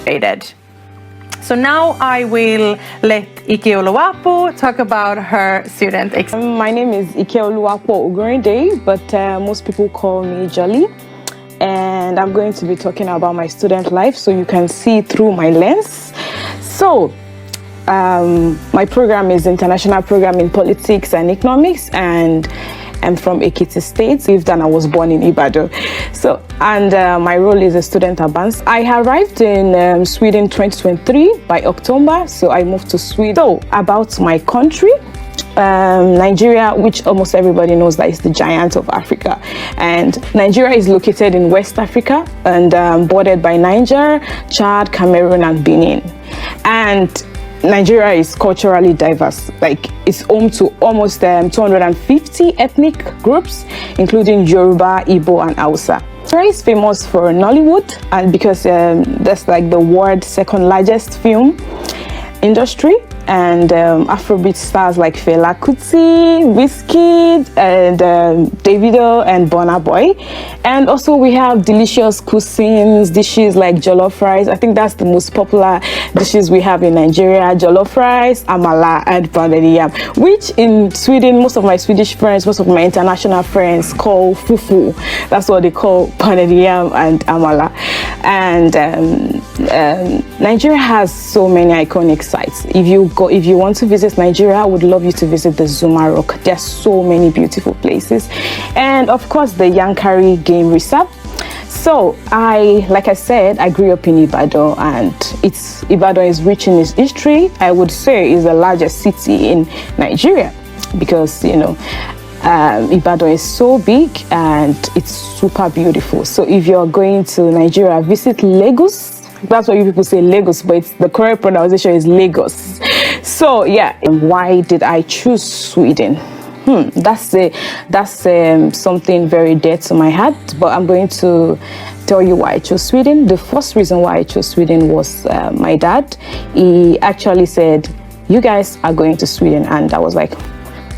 graduated. So now I will let Ike Oluwapo talk about her student experience. My name is Ike Oluwapo Ogorinde, but most people call me Jolly. And I'm going to be talking about my student life so you can see through my lens. So, my program is International Program in Politics and Economics, and I'm from Ekiti State, and I was born in Ibadan. So, and my role is a student advance. I arrived in Sweden 2023 by October, so I moved to Sweden. So, about my country, Nigeria, which almost everybody knows that is the giant of Africa, and Nigeria is located in West Africa and bordered by Niger, Chad, Cameroon, and Benin. And Nigeria is culturally diverse. Like, it's home to almost 250 ethnic groups, including Yoruba, Igbo, and Hausa. Nigeria is famous for Nollywood, and because that's like the world's second largest film industry, and Afrobeat stars like Fela Kuti, Wizkid, and Davido and Burna Boy. And also we have delicious cuisines, dishes like jollof rice. I think that's the most popular dishes we have in Nigeria: jollof rice, amala, and pounded yam, which in Sweden, most of my Swedish friends, most of my international friends call fufu. That's what they call pounded yam and amala. And Nigeria has so many iconic sites. If you want to visit Nigeria, I would love you to visit the Zuma Rock. There's so many beautiful places, and of course the Yankari Game Reserve. So like I said, I grew up in Ibadan, and Ibadan is rich in its history. I would say it's the largest city in Nigeria because Ibadan is so big and it's super beautiful. So if you're going to Nigeria, visit Lagos. That's what you people say, Lagos, but the correct pronunciation is Lagos. So yeah, why did I choose Sweden? That's something very dear to my heart, but I'm going to tell you why I chose Sweden. The first reason why I chose Sweden was my dad. He actually said, "You guys are going to Sweden," and I was like,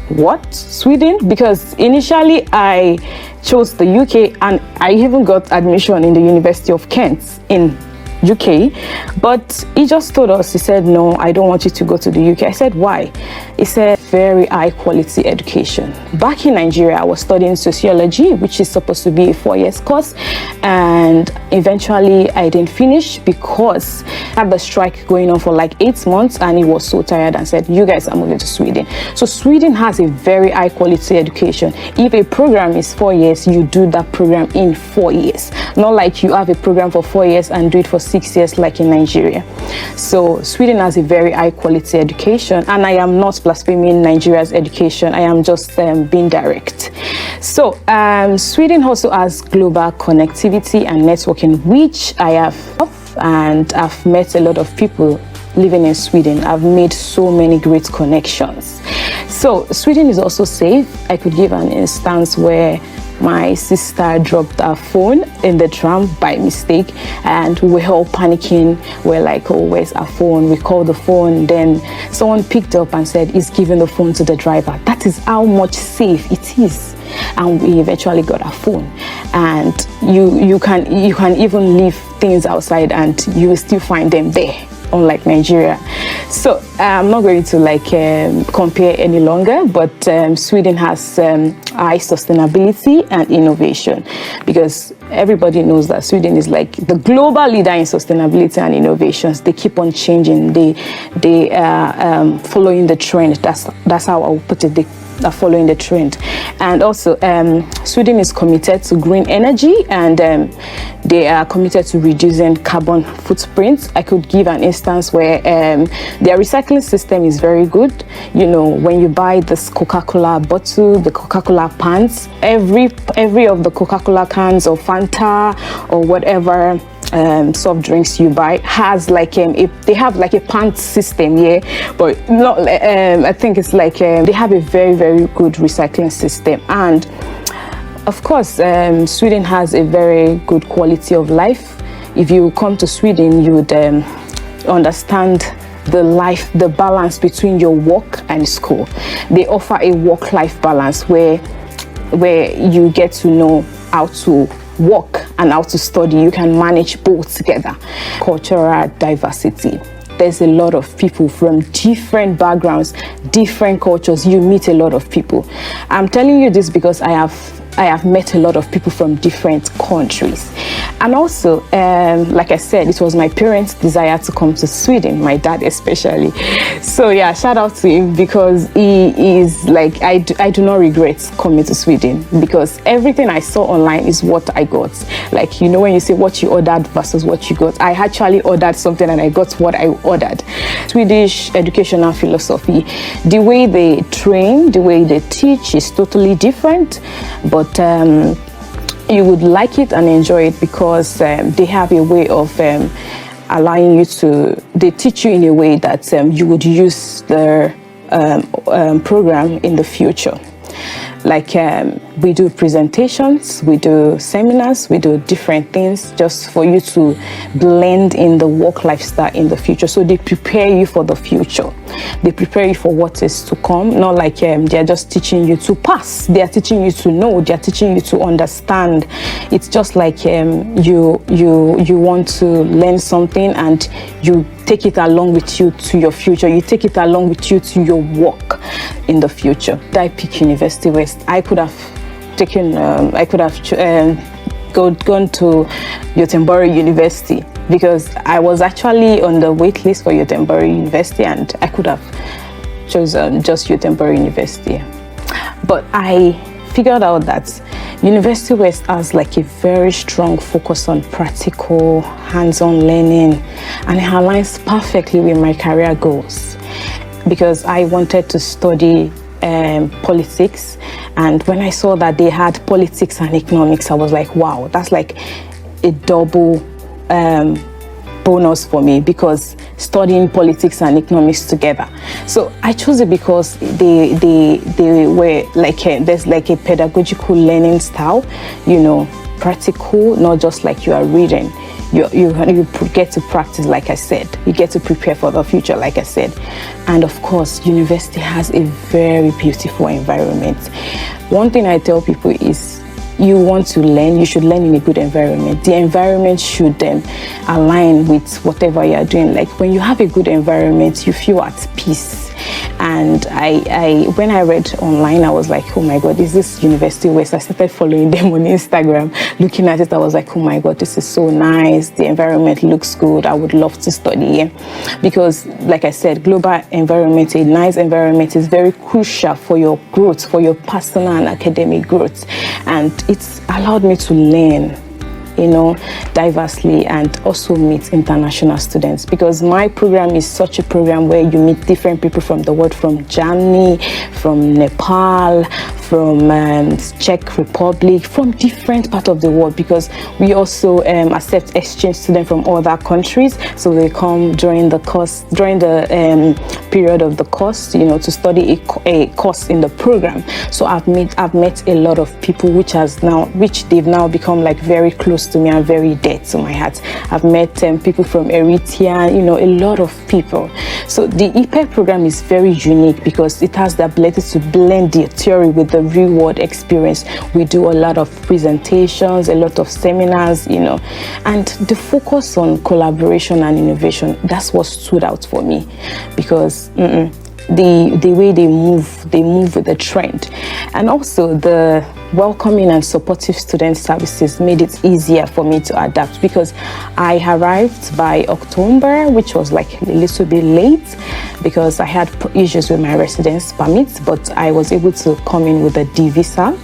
"What? Sweden?" Because initially I chose the UK, and I even got admission in the University of Kent in UK, but he just told us, he said, "No, I don't want you to go to the UK." I said, "Why?" He said, "Very high quality education." Back in Nigeria, I was studying sociology, which is supposed to be a 4-year course, and eventually I didn't finish because I had the strike going on for like 8 months, and he was so tired and said, "You guys are moving to Sweden." So Sweden has a very high quality education. If a program is 4 years, you do that program in 4 years, not like you have a program for 4 years and do it for 6 years like in Nigeria. So Sweden has a very high quality education, and I am not blaspheming Nigeria's education. I am just being direct. So Sweden also has global connectivity and networking, which I have, and I've met a lot of people living in Sweden. I've made so many great connections. So Sweden is also safe. I could give an instance where my sister dropped her phone in the tram by mistake, and we were all panicking. We're like, "Oh, where's our phone?" We called the phone, then someone picked up and said, "He's giving the phone to the driver." That is how much safe it is. And we eventually got our phone. And you can even leave things outside and you will still find them there, unlike Nigeria. So I'm not going to compare any longer, but Sweden has high sustainability and innovation, because everybody knows that Sweden is like the global leader in sustainability and innovations. They keep on changing. They are following the trend. That's how I'll put it. They are following the trend. And also Sweden is committed to green energy, and they are committed to reducing carbon footprints. I could give an instance where their recycling system is very good. You know, when you buy this Coca-Cola bottle, the Coca-Cola pants, every of the Coca-Cola cans or Fanta or whatever soft drinks you buy has they have like a pant system, yeah, but not I think it's like they have a very, very good recycling system. And of course Sweden has a very good quality of life. If you come to Sweden, you would understand the balance between your work and school. They offer a work-life balance where you get to know how to work and how to study. You can manage both together. Cultural diversity. There's a lot of people from different backgrounds, different cultures. You meet a lot of people. I'm telling you this because I have met a lot of people from different countries. And also, like I said, it was my parents' desire to come to Sweden, my dad especially. So yeah, shout out to him, because he is like, I do not regret coming to Sweden, because everything I saw online is what I got. Like, you know, when you say what you ordered versus what you got, I actually ordered something and I got what I ordered. Swedish educational philosophy, the way they train, the way they teach is totally different, but you would like it and enjoy it, because they have a way of allowing you to, they teach you in a way that you would use their program in the future. Like we do presentations, we do seminars, we do different things just for you to blend in the work lifestyle in the future. So they prepare you for the future. They prepare you for what is to come. Not like they're just teaching you to pass. They are teaching you to know. They are teaching you to understand. It's just like you want to learn something and you take it along with you to your future. You take it along with you to your work in the future. I pick University West. I could have taken, gone to Göteborg University, because I was actually on the wait list for Göteborg University, and I could have chosen just Göteborg University. But I figured out that University West has like a very strong focus on practical, hands-on learning, and it aligns perfectly with my career goals, because I wanted to study politics, and when I saw that they had politics and economics, I was like, wow, that's like a double bonus for me, because studying politics and economics together. So I chose it because they were like there's like a pedagogical learning style, you know, practical, not just like you are reading. You get to practice, like I said. You get to prepare for the future, like I said. And of course, university has a very beautiful environment. One thing I tell people is, you want to learn, you should learn in a good environment. The environment should align with whatever you are doing. Like when you have a good environment, you feel at peace. And when I read online, I was like, oh my God, is this University West? I started following them on Instagram, looking at it. I was like, oh my God, this is so nice. The environment looks good. I would love to study here. Because like I said, global environment, a nice environment is very crucial for your growth, for your personal and academic growth. And it's allowed me to learn, you know, diversely, and also meet international students, because my program is such a program where you meet different people from the world, from Germany, from Nepal, from Czech Republic, from different parts of the world, because we also accept exchange students from other countries. So they come during the course, during the period of the course, you know, to study a course in the program. So I've met a lot of people which they've now become like very close to me and very dear to my heart. I've met people from Eritrea, you know, a lot of people. So the EPEC program is very unique because it has the ability to blend the theory with the real world experience. We do a lot of presentations, a lot of seminars, you know, and the focus on collaboration and innovation, that's what stood out for me, because the way they move with the trend. And also the welcoming and supportive student services made it easier for me to adapt, because I arrived by October, which was like a little bit late because I had issues with my residence permit, but I was able to come in with a D visa.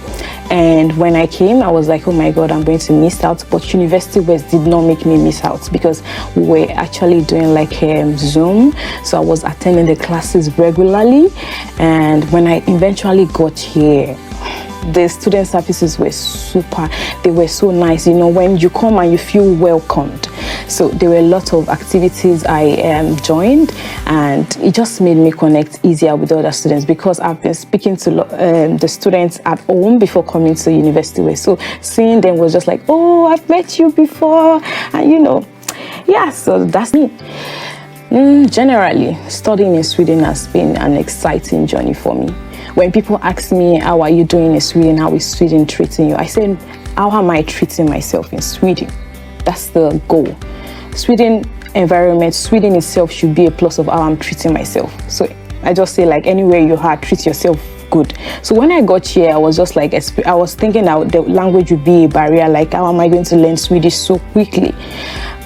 And when I came, I was like, oh my God, I'm going to miss out. But University West did not make me miss out, because we were actually doing like Zoom. So I was attending the classes regularly. And when I eventually got here, the student services were they were so nice, you know, when you come and you feel welcomed. So there were a lot of activities I joined, and it just made me connect easier with other students, because I've been speaking to the students at home before coming to University West. So seeing them was just like, oh, I've met you before, and you know, yeah, so that's me. Generally, studying in Sweden has been an exciting journey for me. When people ask me, how are you doing in Sweden? How is Sweden treating you? I say, how am I treating myself in Sweden? That's the goal. Sweden environment, Sweden itself should be a plus of how I'm treating myself. So I just say, like, anywhere you are, treat yourself good. So when I got here, I was just like, I was thinking that the language would be a barrier, like, how am I going to learn Swedish so quickly?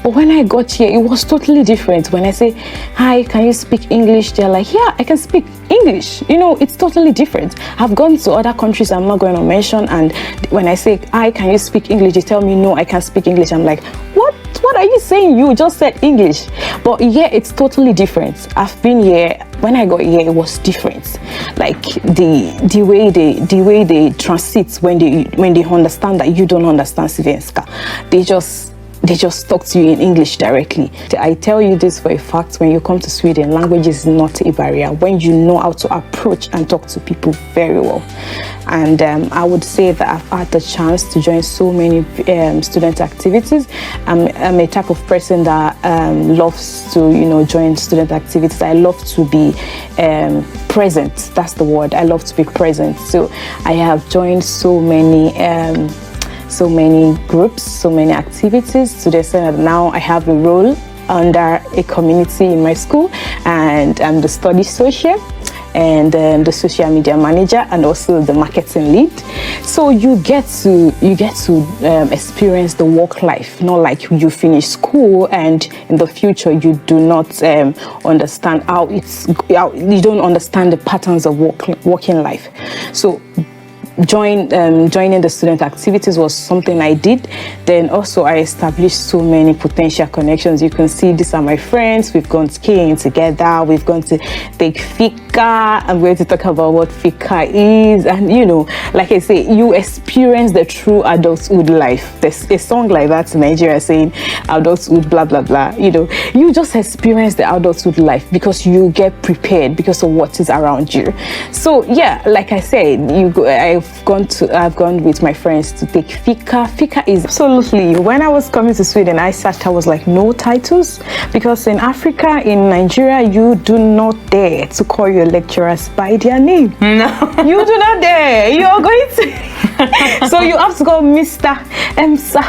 But when I got here, it was totally different. When I say, hi, can you speak English? They're like, yeah, I can speak English. You know, it's totally different. I've gone to other countries I'm not going to mention, and when I say, hi, can you speak English? They tell me, no, I can't speak English. I'm like, what? What are you saying? You just said English. But yeah, it's totally different. I've been here. When I got here, it was different. Like the way they transit when they understand that you don't understand Svenska, they just talk to you in English directly. I tell you this for a fact: when you come to Sweden, language is not a barrier when you know how to approach and talk to people very well. And I would say that I've had the chance to join so many student activities. I'm a type of person that loves to, join student activities. I love to be present. That's the word. I love to be present. So I have joined so many groups, so many activities, to the extent that now I have a role under a community in my school, and I'm the study social and the social media manager and also the marketing lead. So you get to experience the work life, not like you finish school and in the future you do not understand you don't understand the patterns of working life. So joining the student activities was something I did. Then also I established so many potential connections. You can see these are my friends. We've gone skiing together. We've gone to take fika. I'm going to talk about what fika is. And like I say, you experience the true adulthood life. There's a song like that in Nigeria saying adulthood blah blah blah. You just experience the adulthood life because you get prepared because of what is around you. So yeah, like I said, I've gone with my friends to take fika. Fika is absolutely, when I was coming to Sweden, I was like, no titles, because in Africa, in Nigeria, you do not dare to call your lecturers by their name. No. You do not dare. You are going to so you have to go Mr. Emsa,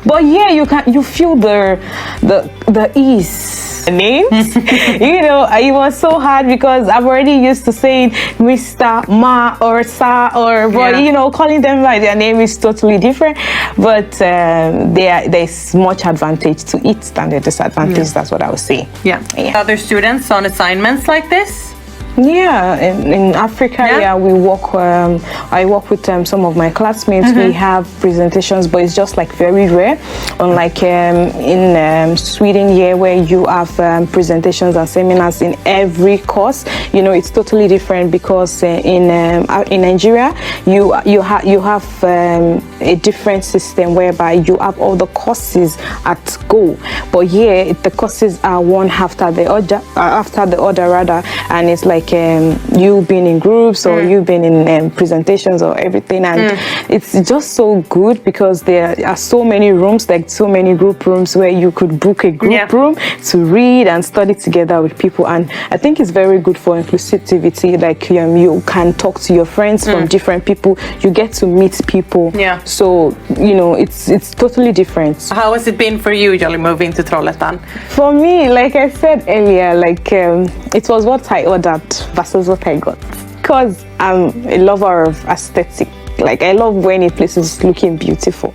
but yeah, you feel the ease. Names, it was so hard because I'm already used to saying Mr. Ma or Sa but calling them by their name is totally different. But there's much advantage to it than the disadvantage. That's what I was saying. Yeah. Other students on assignments like this? Yeah, in Africa, we work. I work with some of my classmates. Mm-hmm. We have presentations, but it's just like very rare. Unlike in Sweden, where you have presentations and seminars in every course. It's totally different because in Nigeria, you have a different system whereby you have all the courses at go. But here, the courses are one after the other rather, and it's like you being in groups or you being in presentations or everything, and it's just so good because there are so many rooms, like so many group rooms where you could book a group room to read and study together with people. And I think it's very good for inclusivity, like you can talk to your friends from different people, you get to meet people. So it's totally different. How has it been for you, Jolly, moving to Trollhättan? For me, like I said earlier, it was what I ordered versus what I got, because I'm a lover of aesthetic. Like, I love when a place is looking beautiful,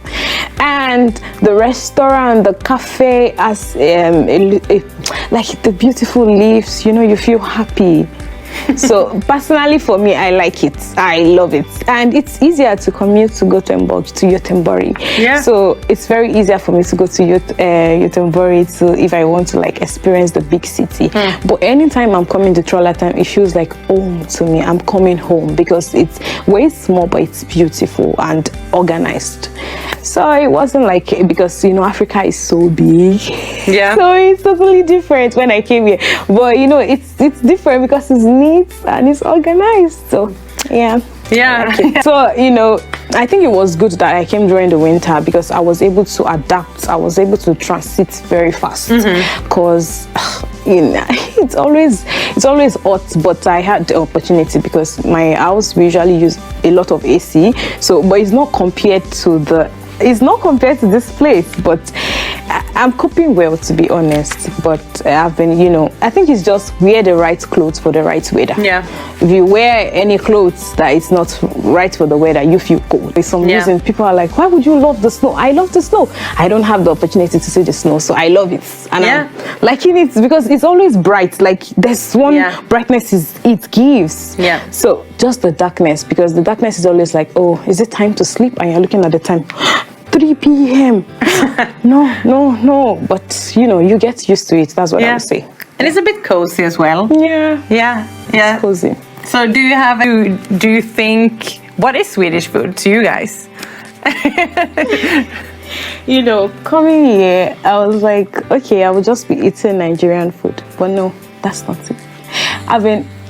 and the restaurant, the cafe has like the beautiful leaves. You feel happy. So personally, for me, I like it. I love it, and it's easier to commute to Gothenburg to Göteborg. So it's very easier for me to go to Göteborg if I want to experience the big city. But anytime I'm coming to Trollhättan, it feels like home to me. I'm coming home because it's way small, but it's beautiful and organized. So it wasn't because Africa is so big. So it's totally different when I came here. But it's different because it's neat and it's organized. So yeah. Yeah. So I think it was good that I came during the winter because I was able to adapt. I was able to transit very fast because it's always hot. But I had the opportunity because my house we usually use a lot of AC. So, but it's not compared to this place. But I'm coping well, to be honest. But I've been, I think it's just wear the right clothes for the right weather. Yeah. If you wear any clothes that is not right for the weather, you feel cold. For some reason, people are like, why would you love the snow? I love the snow. I don't have the opportunity to see the snow, so I love it. And I'm liking it because it's always bright. Like there's one brightness it gives. Yeah. So just the darkness, because the darkness is always like, oh, is it time to sleep? And you're looking at the time. 3 p.m. No. But you get used to it. That's what I would say. And it's a bit cozy as well. Yeah. It's cozy. So do you think, what is Swedish food to you guys? Coming here, I was like, okay, I will just be eating Nigerian food. But no, that's not it.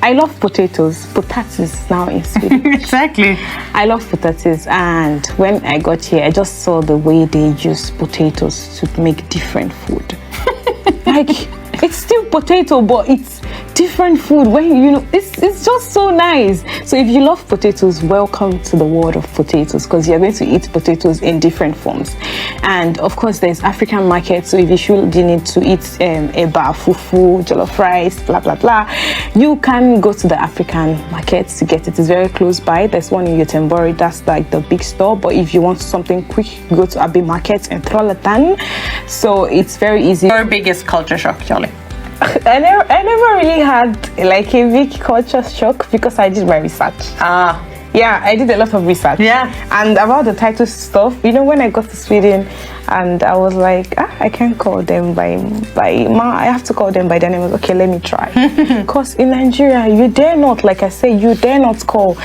I love potatoes now in Sweden. Exactly. I love potatoes, and when I got here, I just saw the way they use potatoes to make different food. Like, it's still potato, but it's different food. When it's just so nice. So if you love potatoes, welcome to the world of potatoes, because you're going to eat potatoes in different forms. And of course, there's African market. So if you need to eat eba, fufu, jollof rice, blah blah blah, you can go to the African market to get it. It's very close by. There's one in Yotembori. That's like the big store. But if you want something quick, go to Abbey Market in Trollhättan. So it's very easy. Your biggest culture shock, Jolly? I never really had like a big culture shock because I did my research. Yeah, I did a lot of research. Yeah. And about the title stuff, when I got to Sweden and I was like, I can't call them by I have to call them by their name. Okay, let me try. Because in Nigeria, you dare not, like I say, you dare not call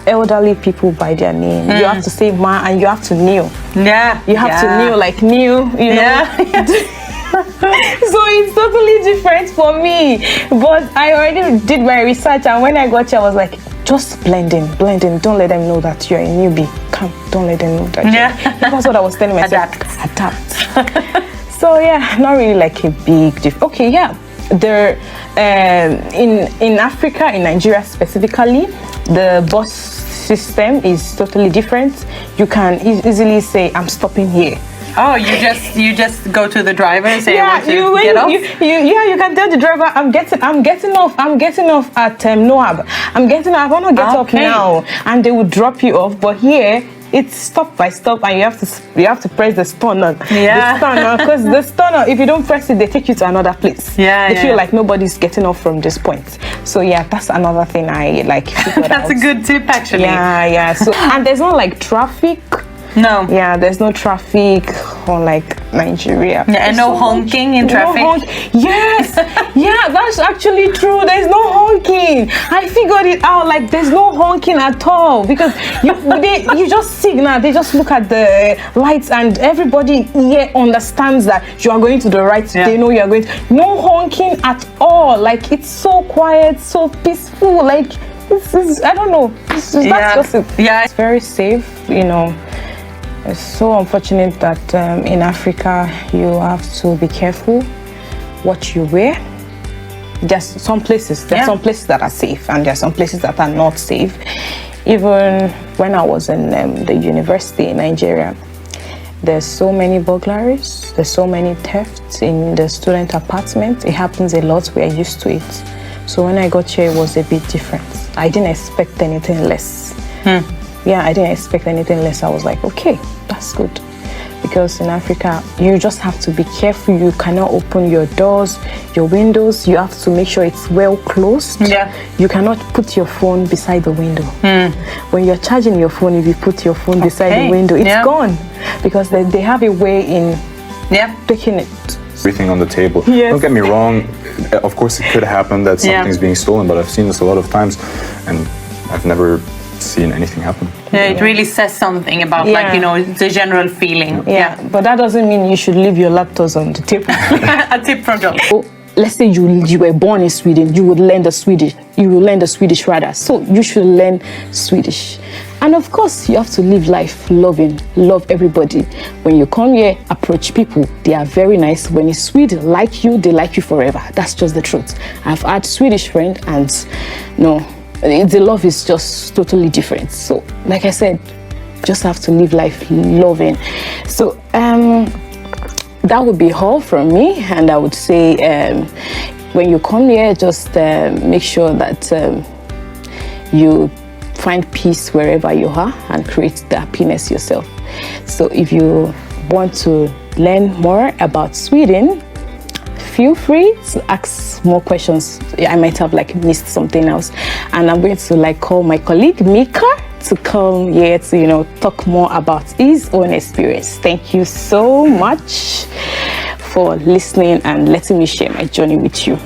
elderly people by their name. You have to say ma and you have to kneel. Yeah. You have to kneel like kneel, Yeah. So it's totally different for me. But I already did my research, and when I got here, I was like, just blend in. Don't let them know that you're a newbie. Come, don't let them know that. That's what I was telling myself. Adapt. So yeah, not really like a big difference. Okay, yeah. There, in Africa, in Nigeria specifically, the bus system is totally different. You can easily say, I'm stopping here. Oh, you just go to the driver and say, I want to get off? You can tell the driver, I'm getting off at Noab. I want to get off now. And they will drop you off. But here, it's stop by stop, and you have to press the stunner. Yeah. The stunner, because the stunner, if you don't press it, they take you to another place. Yeah. They feel like nobody's getting off from this point. So yeah, that's another thing I like. That's a good tip, actually. Yeah. So and there's not like traffic. No. Yeah, there's no traffic on like Nigeria. Yeah, and no honking in traffic. Yes. Yeah, that's actually true. There's no honking. I figured it out. Like there's no honking at all because you just signal. They just look at the lights, and everybody here understands that you are going to the right. Yeah. They know you are going. No honking at all. Like it's so quiet, so peaceful. Like it's I don't know. That's just it. Yeah, it's very safe. It's so unfortunate that in Africa you have to be careful what you wear. There's some places that are safe, and there's some places that are not safe. Even when I was in the university in Nigeria, there's so many burglaries, there's so many thefts in the student apartment. It happens a lot. We are used to it. So when I got here, it was a bit different. I didn't expect anything less. Yeah, I didn't expect anything less. I was like, okay, that's good. Because in Africa, you just have to be careful. You cannot open your doors, your windows. You have to make sure it's well closed. Yeah. You cannot put your phone beside the window. When you're charging your phone, if you put your phone beside the window, it's gone. Because they have a way in taking it. Everything on the table. Yes. Don't get me wrong. Of course, it could happen that something's being stolen, but I've seen this a lot of times, and I've never seen anything happen. Yeah, it really says something about the general feeling. Yeah, but that doesn't mean you should leave your laptops on the table. A tip from John. Let's say you were born in Sweden, you would learn the Swedish rather. So you should learn Swedish. And of course, you have to live life loving, love everybody. When you come here, approach people. They are very nice. When a Swede like you, they like you forever. That's just the truth. I've had Swedish friends, and no, the love is just totally different. So, like I said, just have to live life loving. So, that would be all from me. And I would say, when you come here, just make sure that you find peace wherever you are and create the happiness yourself. So if you want to learn more about Sweden, feel free to ask more questions. I might have missed something else, and I'm going to call my colleague Mika to come here to talk more about his own experience. Thank you so much for listening and letting me share my journey with you.